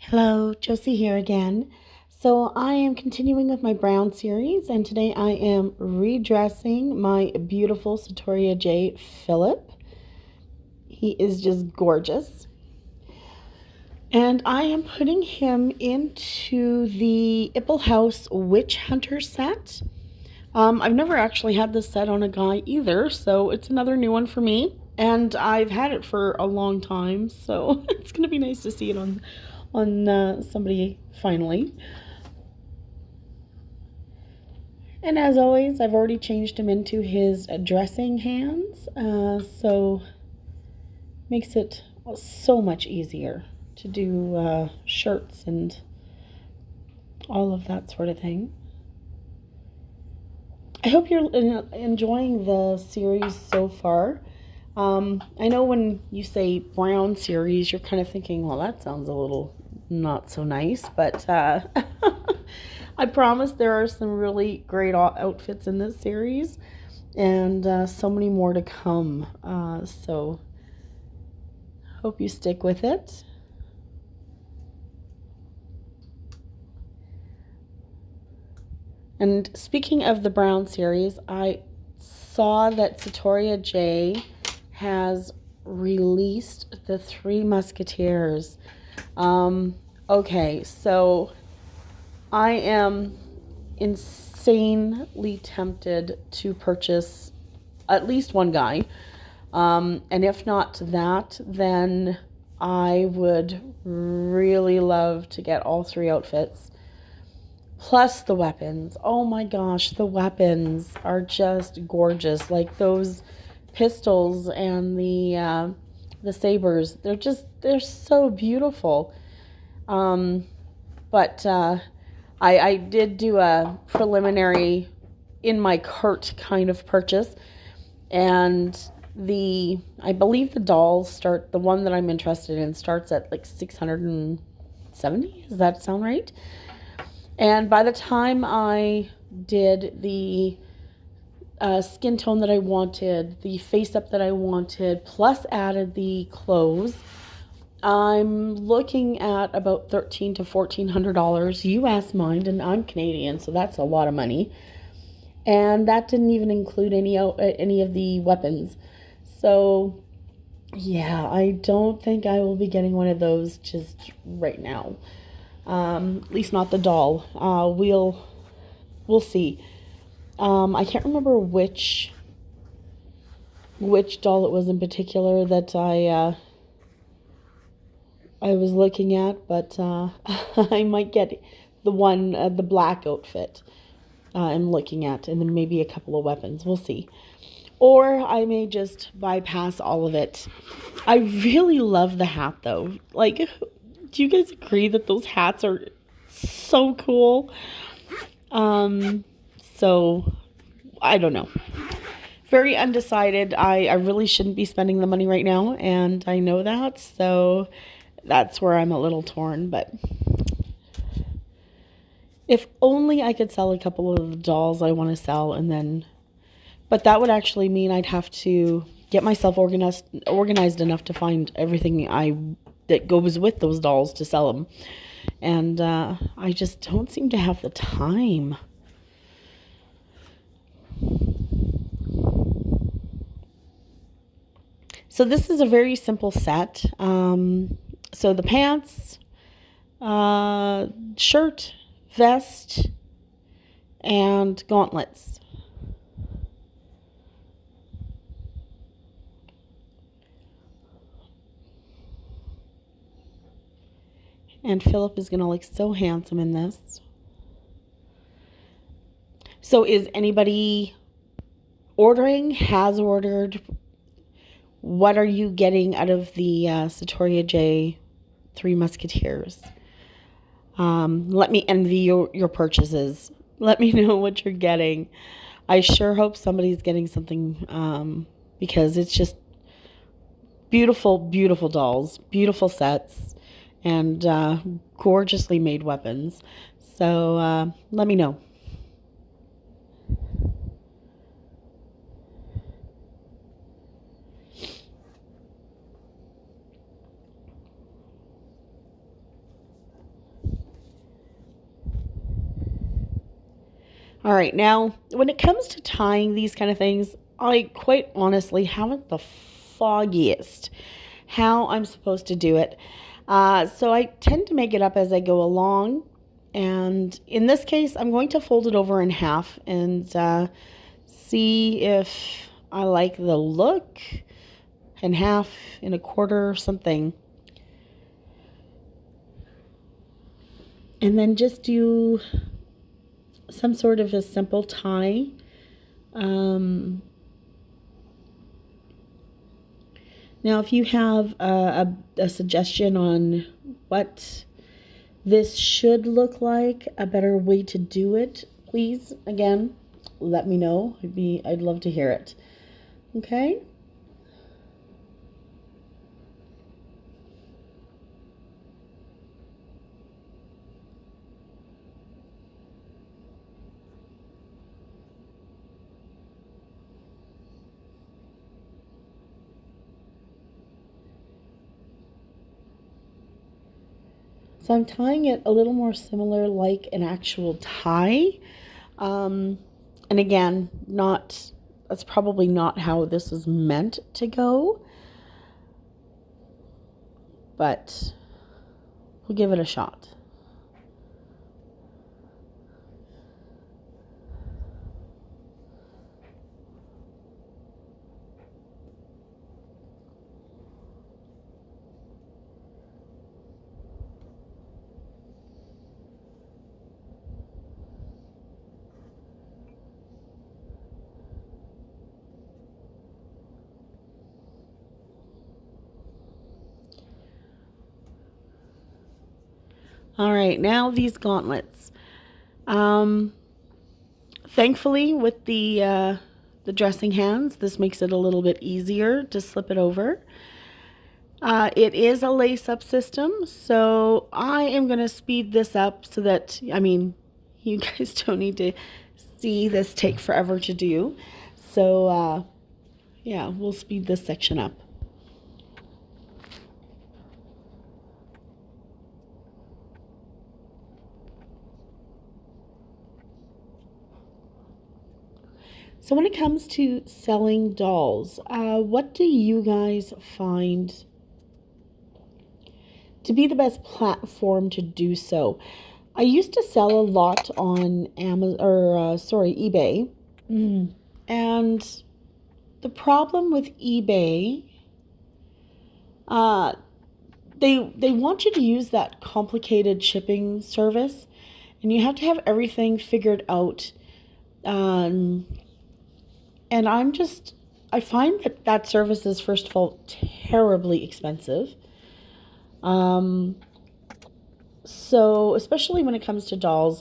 Hello, Josie here again. So I am continuing with my brown series, and today I am redressing my beautiful Satoria J. Phillip. He is just gorgeous. And I am putting him into the Ipple House Witch Hunter set. I've never actually had this set on a guy either, so it's another new one for me. And I've had it for a long time, so it's going to be nice to see it on somebody finally. And as always, I've already changed him into his dressing hands, so makes it so much easier to do shirts and all of that sort of thing. I hope you're enjoying the series so far. I know when you say brown series, you're kind of thinking, well, that sounds a little not so nice, but I promise there are some really great outfits in this series, and so many more to come. So hope you stick with it. And speaking of the brown series, I saw that Satoria J has released the Three Musketeers. Okay, so I am insanely tempted to purchase at least one guy. And if not that, then I would really love to get all three outfits. Plus the weapons. Oh my gosh, the weapons are just gorgeous. Like those pistols and the sabers. They're so beautiful. But I did do a preliminary in my cart kind of purchase, and I believe the dolls the one that I'm interested in starts at like 670. Does that sound right? And by the time I did the skin tone that I wanted, the face up that I wanted, plus added the clothes, I'm looking at about $1,300 to $1,400 US, mind, and I'm Canadian, so that's a lot of money. And that didn't even include any of the weapons. So yeah, I don't think I will be getting one of those just right now. At least not the doll. We'll see. I can't remember which doll it was in particular that I was looking at, but I might get the black outfit. I'm looking at, and then maybe a couple of weapons. We'll see. Or I may just bypass all of it. I really love the hat, though. Like, do you guys agree that those hats are so cool? So I don't know. Very undecided. I really shouldn't be spending the money right now, and I know that. So that's where I'm a little torn, but if only I could sell a couple of the dolls I want to sell, and then, but that would actually mean I'd have to get myself organized enough to find everything that goes with those dolls to sell them, and I just don't seem to have the time. So this is a very simple set. So the pants, shirt, vest, and gauntlets. And Philip is going to look so handsome in this. So is anybody ordering? Has ordered? What are you getting out of the Satoria J Three Musketeers? Let me envy your purchases. Let me know what you're getting. I sure hope somebody's getting something because it's just beautiful, beautiful dolls, beautiful sets, and gorgeously made weapons. So let me know. All right, now when it comes to tying these kind of things, I quite honestly haven't the foggiest how I'm supposed to do it. So I tend to make it up as I go along. And in this case, I'm going to fold it over in half and see if I like the look, in half, in a quarter, or something. And then just do some sort of a simple tie. Now, if you have a suggestion on what this should look like, a better way to do it, please, again, let me know. I'd love to hear it. Okay? So I'm tying it a little more similar like an actual tie. And again, that's probably not how this is meant to go, but we'll give it a shot. All right, now these gauntlets. Thankfully, with the dressing hands, this makes it a little bit easier to slip it over. It is a lace-up system, so I am going to speed this up so that, you guys don't need to see this take forever to do. So, yeah, we'll speed this section up. So when it comes to selling dolls, what do you guys find to be the best platform to do so? I used to sell a lot on eBay. And the problem with eBay, they want you to use that complicated shipping service, and you have to have everything figured out. And I find that service is, first of all, terribly expensive. So especially when it comes to dolls,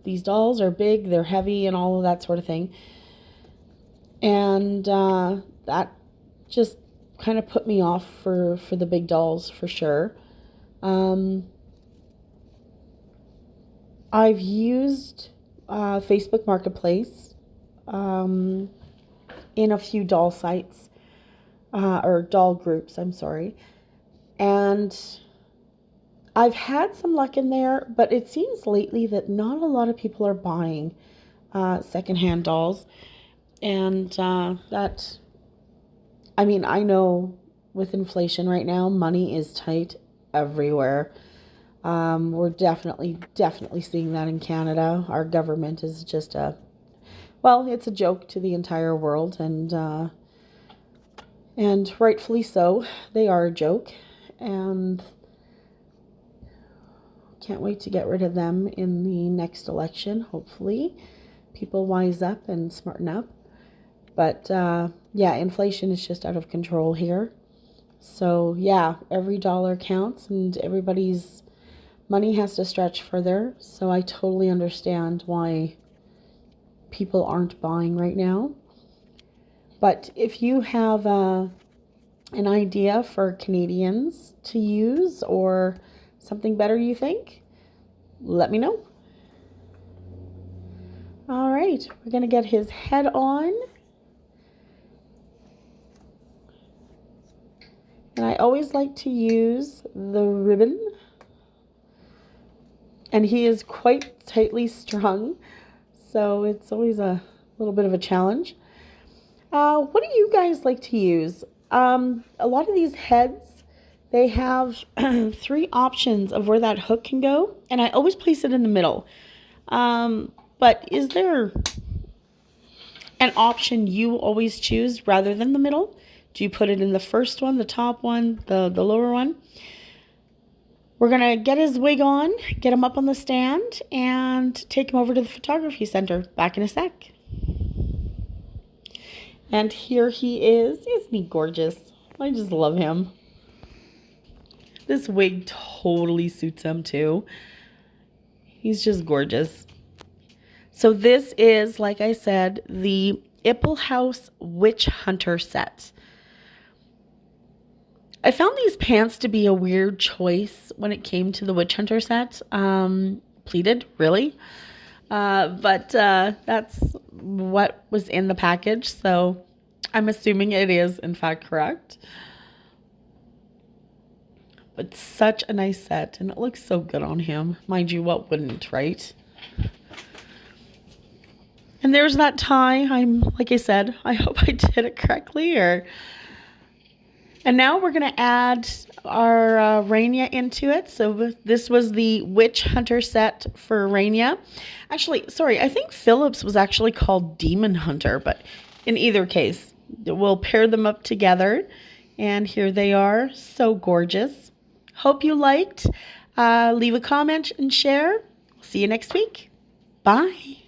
these dolls are big, they're heavy, and all of that sort of thing. And that just kind of put me off for the big dolls, for sure. I've used Facebook Marketplace in a few doll sites, or doll groups, I'm sorry. And I've had some luck in there, but it seems lately that not a lot of people are buying secondhand dolls. And I know with inflation right now, money is tight everywhere. We're definitely seeing that in Canada. Our government is just it's a joke to the entire world, and rightfully so. They are a joke, and can't wait to get rid of them in the next election. Hopefully, people wise up and smarten up. But inflation is just out of control here. So yeah, every dollar counts, and everybody's money has to stretch further. So I totally understand why people aren't buying right now. But if you have an idea for Canadians to use, or something better you think, let me know. All right, we're going to get his head on. And I always like to use the ribbon. And he is quite tightly strung, So it's always a little bit of a challenge. What do you guys like to use? A lot of these heads, they have three options of where that hook can go, and I always place it in the middle. But is there an option you always choose rather than the middle? Do you put it in the first one, the top one, the lower one? We're going to get his wig on, get him up on the stand, and take him over to the photography center. Back in a sec. And here he is. Isn't he gorgeous? I just love him. This wig totally suits him too. He's just gorgeous. So this is, like I said, the Ippelhouse Witch Hunter set. I found these pants to be a weird choice when it came to the Witch Hunter set. Pleated, really? But that's what was in the package, so I'm assuming it is, in fact, correct. But such a nice set, and it looks so good on him. Mind you, what wouldn't, right? And there's that tie. Like I said, I hope I did it correctly. And now we're going to add our Rainier into it. So this was the Witch Hunter set for Rainier. Actually, sorry, I think Phillips was actually called Demon Hunter. But in either case, we'll pair them up together. And here they are. So gorgeous. Hope you liked. Leave a comment and share. See you next week. Bye.